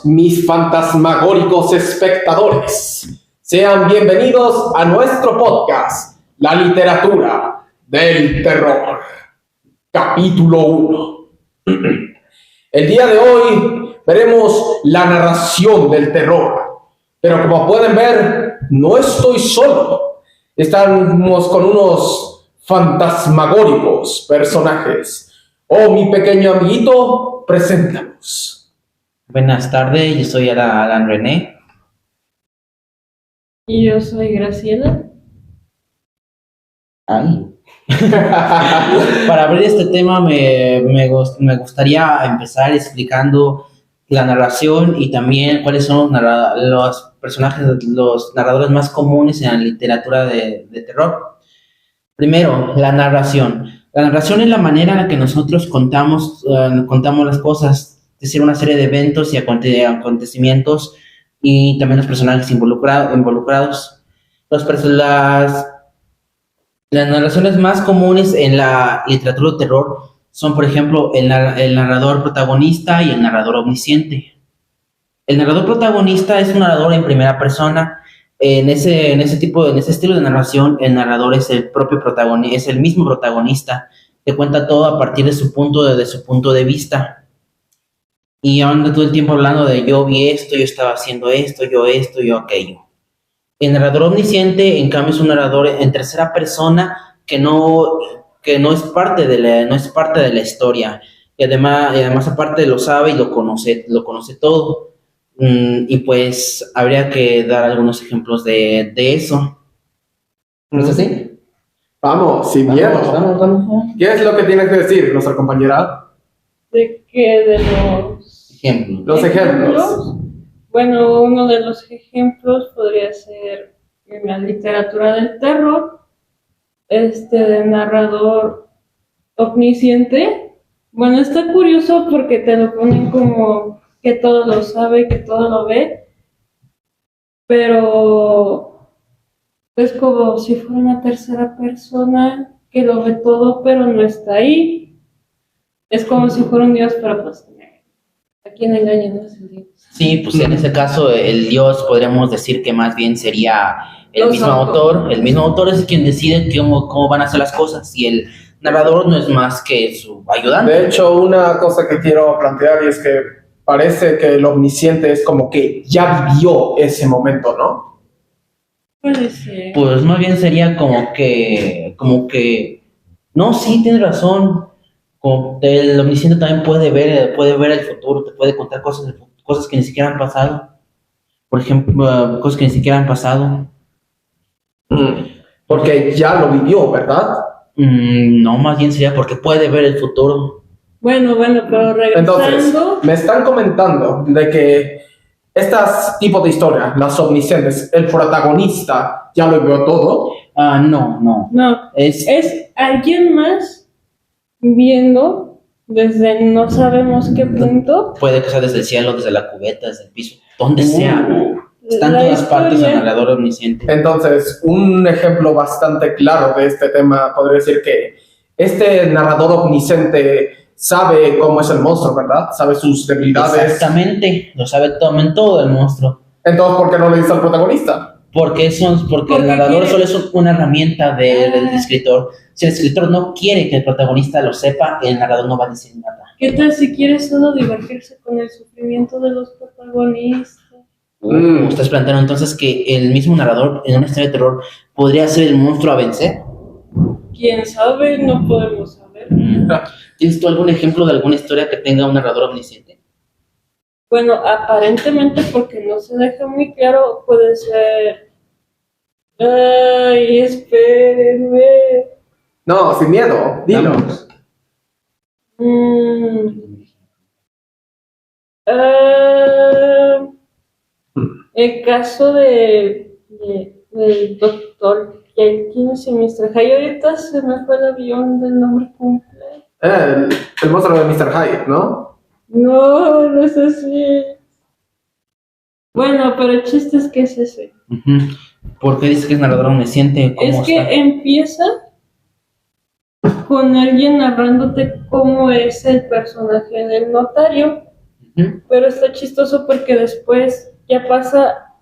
mis fantasmagóricos espectadores. Sean bienvenidos a nuestro podcast, La Literatura del Terror, capítulo 1. El día de hoy veremos la narración del terror, pero como pueden ver, no estoy solo. Estamos con unos fantasmagóricos personajes. Oh, mi pequeño amiguito, preséntanos. Buenas tardes, yo soy Alan René. Y yo soy Graciela. Ay. Para abrir este tema me gustaría empezar explicando la narración y también cuáles son los personajes, los narradores más comunes en la literatura de terror. Primero, la narración. La narración es la manera en la que nosotros contamos las cosas, es decir, una serie de eventos y acontecimientos y también los personajes involucrados. Las narraciones más comunes en la literatura de terror son, por ejemplo, el narrador protagonista y el narrador omnisciente. El narrador protagonista es un narrador en primera persona. En ese estilo de narración, el narrador es el propio protagonista, es el mismo protagonista, que cuenta todo a partir de su punto de vista. Y anda todo el tiempo hablando de yo vi esto, yo estaba haciendo esto, yo aquello. El narrador omnisciente, en cambio, es un narrador en tercera persona que no es parte de la historia. Y además aparte lo sabe y lo conoce todo. Y pues habría que dar algunos ejemplos de eso. ¿No es así? Vamos, sin miedo. Vamos. ¿Qué es lo que tiene que decir nuestra compañera? ¿De qué? De los Ejemplos. Los ejemplos. Bueno, uno de los ejemplos podría ser en la literatura del terror, de narrador omnisciente. Bueno, está curioso porque te lo ponen como que todo lo sabe, que todo lo ve, pero es como si fuera una tercera persona que lo ve todo, pero no está ahí. Es como si fuera un dios, pero pues a quien engaña no es el dios. Sí, pues en ese caso el dios podríamos decir que más bien sería el mismo autor. El mismo autor es quien decide cómo van a ser las cosas y el narrador no es más que su ayudante. De hecho, una cosa que quiero plantear y es que parece que el omnisciente es como que ya vivió ese momento, ¿no? Puede ser. Pues más bien sería como que, no, sí, tienes razón. Como el omnisciente también puede ver el futuro, te puede contar cosas que ni siquiera han pasado. Por ejemplo, cosas que ni siquiera han pasado. Porque ya lo vivió, ¿verdad? No, más bien sería porque puede ver el futuro. Bueno, pero regresando. Entonces, me están comentando de que estas tipos de historias, las omniscientes, el protagonista ya lo vio todo. No. No, es alguien más viendo desde no sabemos qué punto. Puede que sea desde el cielo, desde la cubeta, desde el piso, donde sea. Está en La todas partes el historia. narrador omnisciente. Entonces, un ejemplo bastante claro de este tema podría decir que este narrador omnisciente sabe cómo es el monstruo, ¿verdad? Sabe sus debilidades. Exactamente, lo sabe todo el monstruo. Entonces, ¿por qué no le dice al protagonista? Porque el narrador solo es una herramienta del escritor. Si el escritor no quiere que el protagonista lo sepa, el narrador no va a decir nada. ¿Qué tal si quiere solo divertirse con el sufrimiento de los protagonistas? Ustedes plantearon entonces que el mismo narrador en una historia de terror podría ser el monstruo a vencer. ¿Quién sabe? No podemos saber. ¿Tienes tú algún ejemplo de alguna historia que tenga un narrador omnisciente? Bueno, aparentemente, porque no se deja muy claro, puede ser. Ay, espérenme. No, sin miedo, dinos. El caso del doctor Jenkins y Mr. Hyde. Ahorita se me fue el avión del nombre completo. El monstruo de Mr. Hyde, ¿no? No es así. Bueno, pero el chiste es que es ese. ¿Por qué dice que es narrador omnisciente? Es que empieza con alguien narrándote cómo es el personaje del notario. Pero está chistoso porque después ya pasa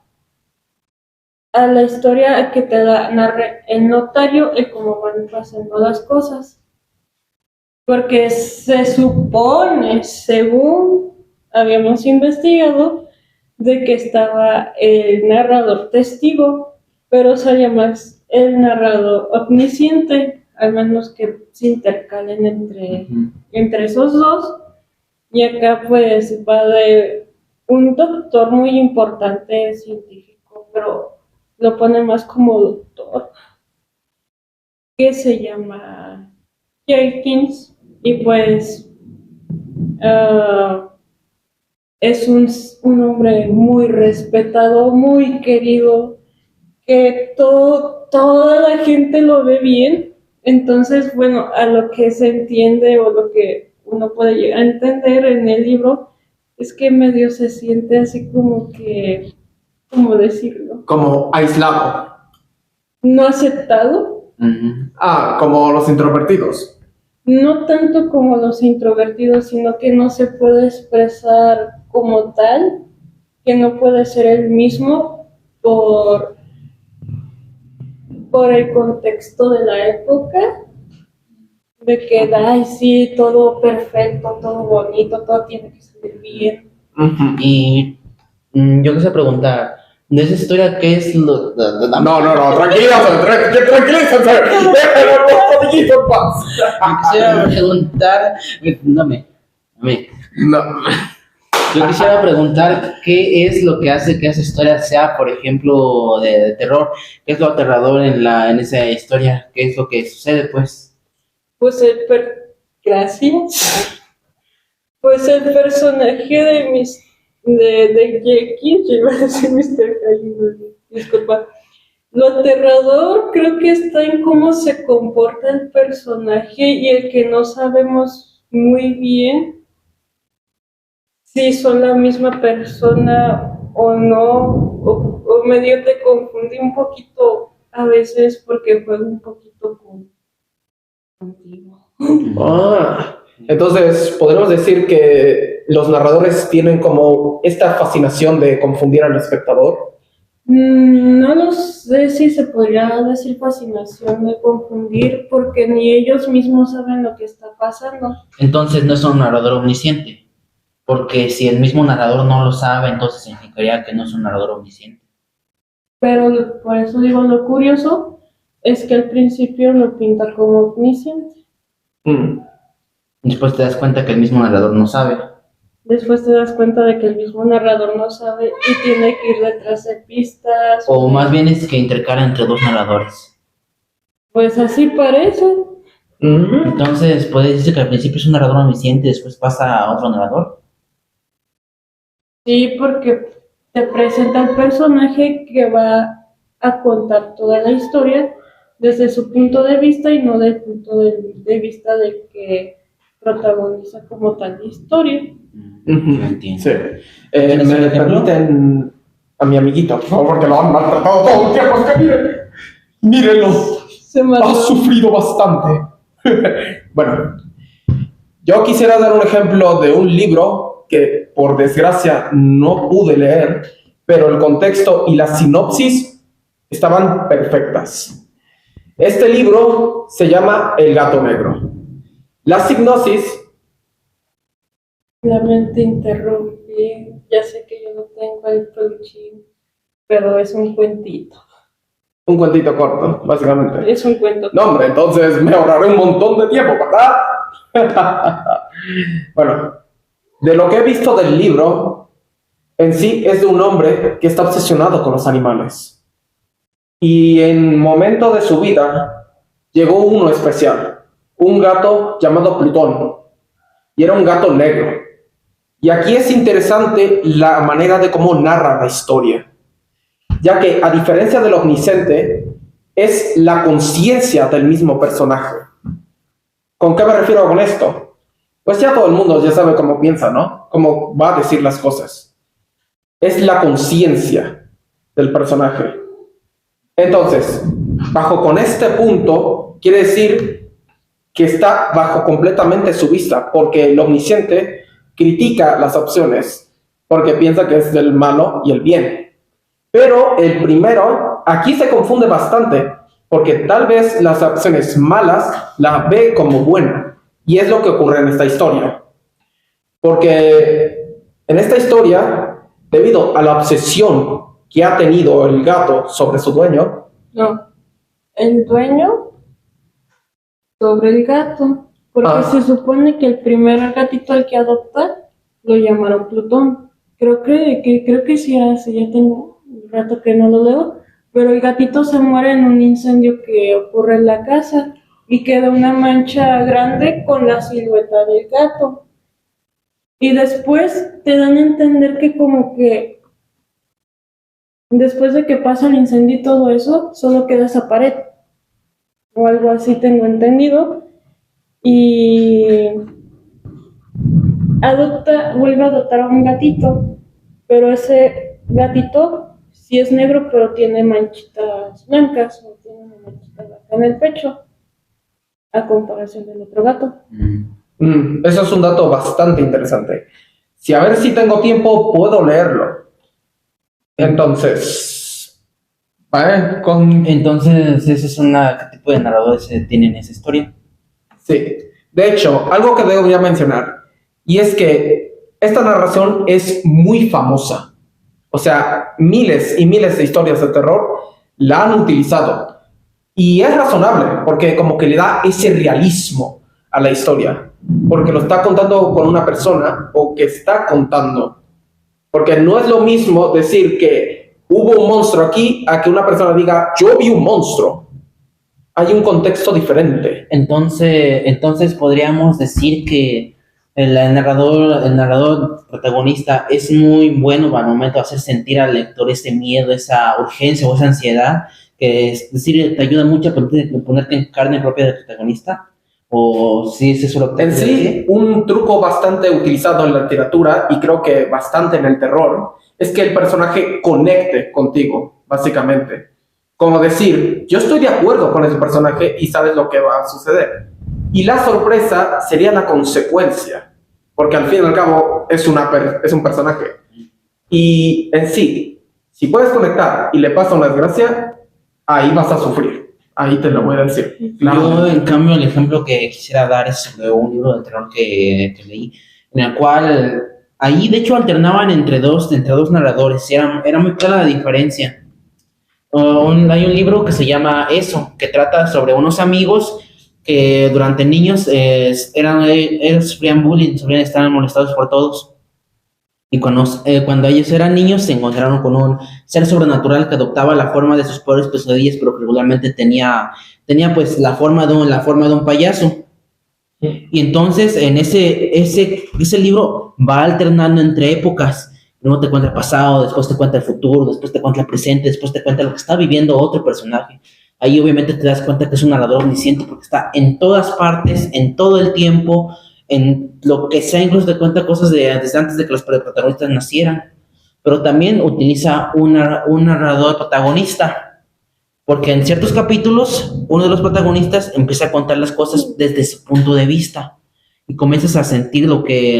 a la historia que te la narre el notario y cómo van pasando las cosas. Porque se supone, según habíamos investigado, de que estaba el narrador testigo, pero salía más el narrador omnisciente, al menos que se intercalen entre esos dos. Y acá pues va de un doctor muy importante científico, pero lo pone más como doctor, que se llama Jenkins, y pues es un hombre muy respetado, muy querido, que toda la gente lo ve bien. Entonces, bueno, a lo que se entiende o lo que uno puede llegar a entender en el libro es que medio se siente así como que, ¿cómo decirlo? Como aislado. No aceptado. Como los introvertidos. No tanto como los introvertidos, sino que no se puede expresar como tal, que no puede ser el mismo por el contexto de la época, de que, ay, sí, todo perfecto, todo bonito, todo tiene que salir bien. Y yo quisiera preguntar, de esa historia, ¿qué es lo...? No, tranquilízate. Déjalo poquito en paz. Quisiera preguntar... Dame. No. Yo quisiera preguntar qué es lo que hace que esa historia sea, por ejemplo, de terror. ¿Qué es lo aterrador en esa historia? ¿Qué es lo que sucede, pues? Pues gracias. Pues el personaje de Jenkins, yo iba a decir Mr. Hyde, disculpa. Lo aterrador creo que está en cómo se comporta el personaje y el que no sabemos muy bien si son la misma persona o no, o medio te confundí un poquito a veces porque juego un poquito contigo. Entonces, podemos decir que los narradores tienen como esta fascinación de confundir al espectador. No lo sé si se podría decir fascinación de confundir, porque ni ellos mismos saben lo que está pasando. Entonces no es un narrador omnisciente. Porque si el mismo narrador no lo sabe, entonces significaría que no es un narrador omnisciente. Pero por eso digo, lo curioso es que al principio lo pinta como omnisciente. Después te das cuenta que el mismo narrador no sabe. Después te das cuenta de que el mismo narrador no sabe y tiene que ir detrás de pistas. O más bien es que intercala entre dos narradores. Pues así parece. Entonces, ¿puede decirse que al principio es un narrador omnisciente y después pasa a otro narrador? Sí, porque te presenta el personaje que va a contar toda la historia desde su punto de vista y no del punto de vista del que protagoniza como tal la historia. Entiendo. Sí. Me permiten a mi amiguito, por favor, porque lo han maltratado todo el tiempo. Es que mírenlo. Ha sufrido bastante. Bueno, yo quisiera dar un ejemplo de un libro que por desgracia no pude leer, pero el contexto y la sinopsis estaban perfectas. Este libro se llama El gato negro. La sinopsis... Lamento interrumpir, ya sé que yo no tengo el peluchín, pero es un cuentito. Un cuentito corto, básicamente. Es un cuento. No, hombre, entonces me ahorraré un montón de tiempo, ¿verdad? Bueno, de lo que he visto del libro, en sí es de un hombre que está obsesionado con los animales. Y en momento de su vida, llegó uno especial, un gato llamado Plutón. Y era un gato negro. Y aquí es interesante la manera de cómo narra la historia, ya que a diferencia del omnisciente, es la conciencia del mismo personaje. ¿Con qué me refiero con esto? Pues ya todo el mundo ya sabe cómo piensa, ¿no? Cómo va a decir las cosas. Es la conciencia del personaje. Entonces, bajo con este punto, quiere decir que está bajo completamente su vista, porque el omnisciente critica las opciones porque piensa que es del malo y el bien. Pero el primero, aquí se confunde bastante, porque tal vez las opciones malas las ve como buena. Y es lo que ocurre en esta historia. Porque en esta historia, debido a la obsesión que ha tenido el gato sobre su dueño. No, el dueño sobre el gato. Porque se supone que el primer gatito al que adopta lo llamaron Plutón. Creo que sí era así, ya tengo un rato que no lo leo. Pero el gatito se muere en un incendio que ocurre en la casa y queda una mancha grande con la silueta del gato. Y después te dan a entender que como que después de que pasa el incendio y todo eso, solo queda esa pared. O algo así tengo entendido. Y vuelve a adoptar a un gatito. Pero ese gatito sí es negro, pero tiene manchitas blancas, o tiene una manchita blanca en el pecho, a comparación del otro gato. Eso es un dato bastante interesante. Si a ver si tengo tiempo, puedo leerlo. Entonces, Entonces, ese es ¿qué tipo de narradores tienen esa historia? Sí. De hecho, algo que debería mencionar, y es que esta narración es muy famosa. O sea, miles y miles de historias de terror la han utilizado. Y es razonable, porque como que le da ese realismo a la historia. Porque lo está contando con una persona, o que está contando. Porque no es lo mismo decir que hubo un monstruo aquí, a que una persona diga, yo vi un monstruo. Hay un contexto diferente. Entonces podríamos decir que el narrador protagonista es muy bueno al momento de hacer sentir al lector ese miedo, esa urgencia o esa ansiedad, que es decir, te ayuda mucho a ponerte en carne propia del protagonista. O sí, es eso lo que en sí, un truco bastante utilizado en la literatura, y creo que bastante en el terror, es que el personaje conecte contigo, básicamente. Como decir, yo estoy de acuerdo con ese personaje y sabes lo que va a suceder. Y la sorpresa sería la consecuencia, porque al fin y al cabo es un personaje. Y en sí, si puedes conectar y le pasa una desgracia, ahí vas a sufrir. Ahí te lo voy a decir. Yo, en cambio, el ejemplo que quisiera dar es sobre un libro de terror que leí, en el cual ahí de hecho alternaban entre dos narradores, era muy clara la diferencia. Hay un libro que se llama Eso, que trata sobre unos amigos que durante niños ellos sufrían bullying, estaban molestados por todos. Y cuando ellos eran niños se encontraron con un ser sobrenatural que adoptaba la forma de sus peores pesadillas, pero que regularmente tenía pues la forma de un payaso. Y entonces en ese libro va alternando entre épocas. Primero te cuenta el pasado, después te cuenta el futuro, después te cuenta el presente, después te cuenta lo que está viviendo otro personaje. Ahí obviamente te das cuenta que es un narrador omnisciente porque está en todas partes, en todo el tiempo, en lo que sea, incluso te cuenta cosas desde antes de que los protagonistas nacieran. Pero también utiliza un narrador protagonista, porque en ciertos capítulos uno de los protagonistas empieza a contar las cosas desde su punto de vista y comienzas a sentir lo que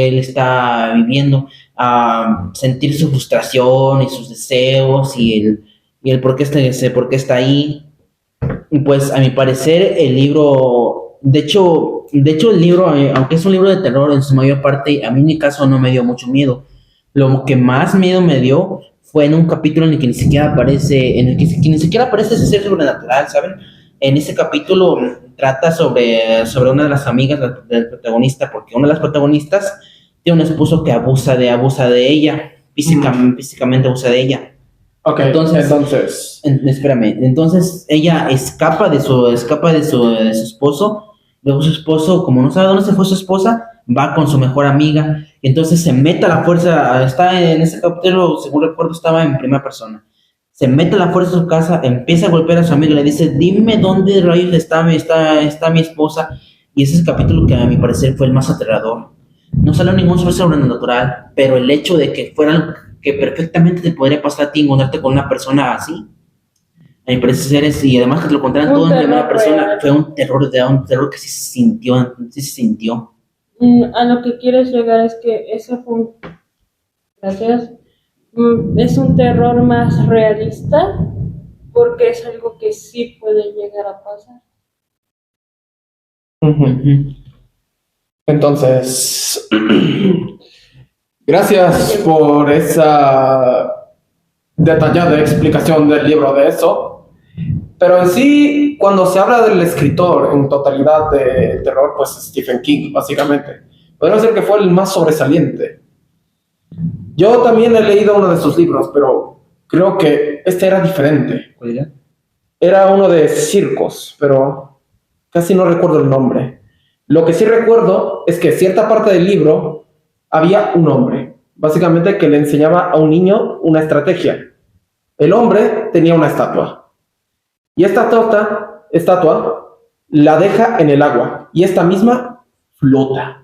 él está viviendo, a sentir su frustración y sus deseos y el por qué está ahí. Y pues a mi parecer el libro, de hecho el libro, aunque es un libro de terror en su mayor parte, a mí en mi caso no me dio mucho miedo. Lo que más miedo me dio fue en un capítulo en el que ni siquiera aparece, ese ser sobrenatural, ¿saben? En ese capítulo trata sobre una de las amigas del protagonista, porque una de las protagonistas tiene un esposo que abusa de ella, físicamente abusa de ella. Okay, entonces espérame, entonces ella escapa de su esposo. Luego su esposo, como no sabe dónde se fue su esposa, va con su mejor amiga. Y entonces se mete a la fuerza, está en ese capítulo, según recuerdo, estaba en primera persona. Se mete a la fuerza a su casa, empieza a golpear a su amiga, le dice, dime dónde rayos está mi esposa. Y ese es el capítulo que a mi parecer fue el más aterrador. No salió ningún ser sobrenatural, pero el hecho de que fuera algo que perfectamente te podría pasar a ti encontrarte con una persona así, a mi parecer y además que te lo contaran todo en primera persona, fue un terror que sí se sintió. A lo que quieres llegar es que ese fue gracias, es un terror más realista porque es algo que sí puede llegar a pasar. Entonces, gracias por esa detallada explicación del libro de eso. Pero en sí, cuando se habla del escritor en totalidad de terror, pues Stephen King, básicamente. Podría ser que fue el más sobresaliente. Yo también he leído uno de sus libros, pero creo que este era diferente. ¿Cuál era? Era uno de circos, pero casi no recuerdo el nombre. Lo que sí recuerdo es que en cierta parte del libro había un hombre, básicamente que le enseñaba a un niño una estrategia. El hombre tenía una estatua. Y esta estatua la deja en el agua. Y esta misma flota.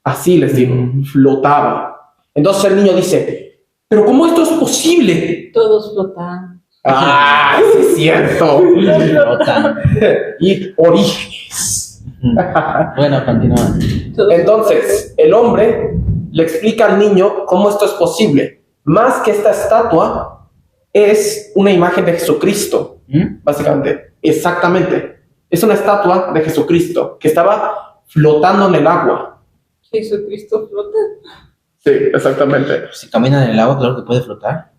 Así les digo, flotaba. Entonces el niño dice, ¿pero cómo esto es posible? Todos flotan. ¡Ah, sí es cierto! Flotan. Y orígenes. Bueno, continúa. Entonces, el hombre le explica al niño cómo esto es posible. Más que esta estatua, es una imagen de Jesucristo. Básicamente, exactamente. Es una estatua de Jesucristo que estaba flotando en el agua. Jesucristo flota. Sí, exactamente. Si camina en el agua, claro que puede flotar.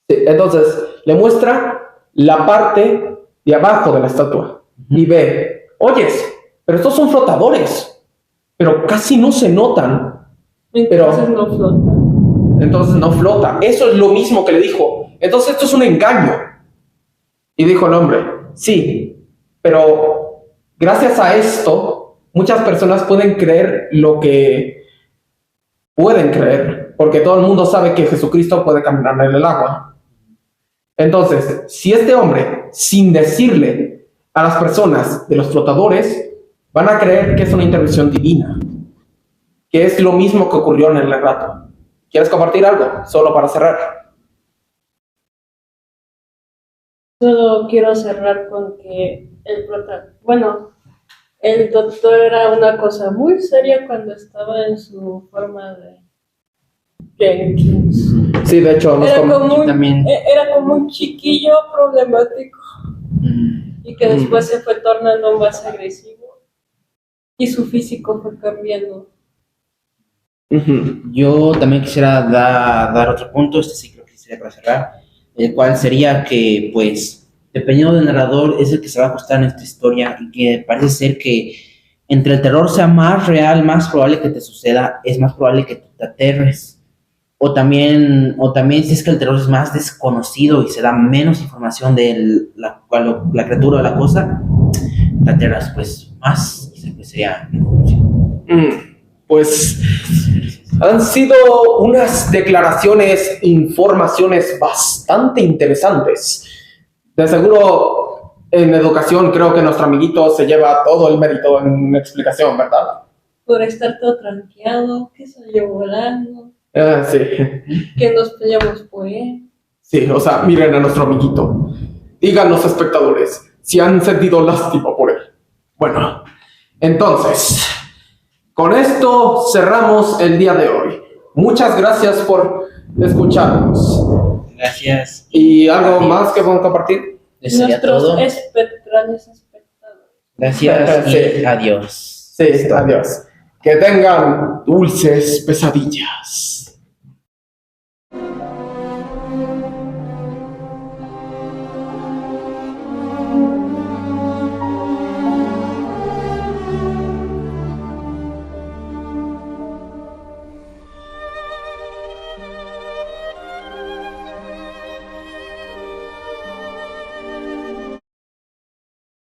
Sí, entonces, le muestra la parte de abajo de la estatua y ve, oyes, pero estos son flotadores, pero casi no se notan. Entonces no flota. Entonces no flota. Eso es lo mismo que le dijo. Entonces esto es un engaño. Y dijo el hombre, sí, pero gracias a esto, muchas personas pueden creer lo que pueden creer, porque todo el mundo sabe que Jesucristo puede caminar en el agua. Entonces, si este hombre, sin decirle a las personas de los flotadores, van a creer que es una intervención divina, que es lo mismo que ocurrió en el relato. ¿Quieres compartir algo? Solo para cerrar. Solo quiero cerrar con que el doctor era una cosa muy seria cuando estaba en su forma de Jenkins. Sí, de hecho, Era como un chiquillo problemático y que después se fue tornando más agresivo y su físico fue cambiando. Yo también quisiera dar otro punto, este sí creo que sería para cerrar, el cual sería que, pues, dependiendo del narrador es el que se va a ajustar en esta historia y que parece ser que entre el terror sea más real, más probable que te suceda, es más probable que te aterres. O también si es que el terror es más desconocido y se da menos información de la criatura o la cosa, te aterras pues más, y pues sería... Pues han sido unas declaraciones, informaciones bastante interesantes. De seguro, en educación creo que nuestro amiguito se lleva todo el mérito en explicación, ¿verdad? Por estar todo tranqueado, que salió volando, Sí. que nos peleamos por él. Sí, o sea, miren a nuestro amiguito. Digan los espectadores si han sentido lástima por él. Bueno, entonces... con esto cerramos el día de hoy. Muchas gracias por escucharnos. Gracias. ¿Y algo más que puedan compartir? Eso sería Nuestros todo. espectrales espectadores. Gracias y Sí. adiós. Sí, adiós. Que tengan dulces pesadillas.